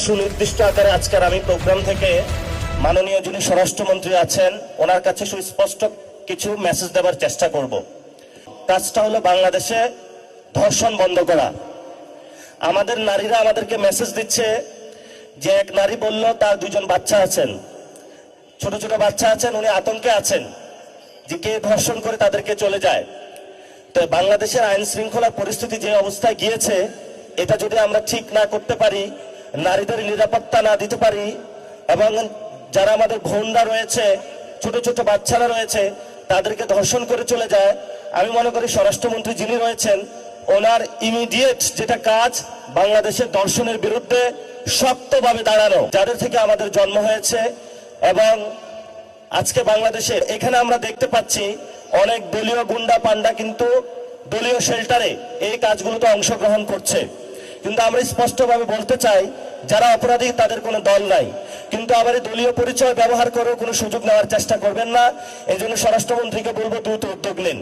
সুনির্দিষ্ট আকারে আজকের আমি প্রোগ্রাম থেকে মাননীয় যিনি স্বরাষ্ট্রমন্ত্রী আছেন ওনার কাছে সুস্পষ্ট কিছু মেসেজ দেওয়ার চেষ্টা করব। কাজটা হলো বাংলাদেশে ধর্ষণ বন্ধ করা। আমাদের নারীরা আমাদেরকে মেসেজ দিচ্ছে যে এক নারী বলল তার দুজন বাচ্চা আছেন, ছোট ছোট বাচ্চা আছেন, উনি আতঙ্কে আছেন যে কে ধর্ষণ করে তাদেরকে চলে যায়। তো বাংলাদেশের আইন শৃঙ্খলার পরিস্থিতি যে অবস্থায় গিয়েছে, এটা যদি আমরা ঠিক না করতে পারি, নারীদের নিরাপত্তা না দিতে পারি, এবং যারা আমাদের বোনরা রয়েছে, ছোট ছোট বাচ্চারা রয়েছে, তাদেরকে ধর্ষণ করে চলে যায়, আমি মনে করি স্বরাষ্ট্রমন্ত্রী যিনি রয়েছেন ওনার ইমিডিয়েট যেটা কাজ, বাংলাদেশের ধর্ষণের বিরুদ্ধে শক্তভাবে দাঁড়ানো। যাদের থেকে আমাদের জন্ম হয়েছে এবং আজকে বাংলাদেশে এখানে আমরা দেখতে পাচ্ছি অনেক দলীয় গুন্ডা পান্ডা কিন্তু দলীয় শেল্টারে এই কাজগুলোতে অংশগ্রহণ করছে। কিন্তু আমরা স্পষ্টভাবে বলতে চাই, যারা অপরাধী তাদের কোনো দল নাই, কিন্তু আবার এই দলীয় পরিচয় ব্যবহার করেও কোনো সুযোগ নেওয়ার চেষ্টা করবেন না। এই জন্য স্বরাষ্ট্রমন্ত্রীকে বলবো দ্রুত উদ্যোগ নিন।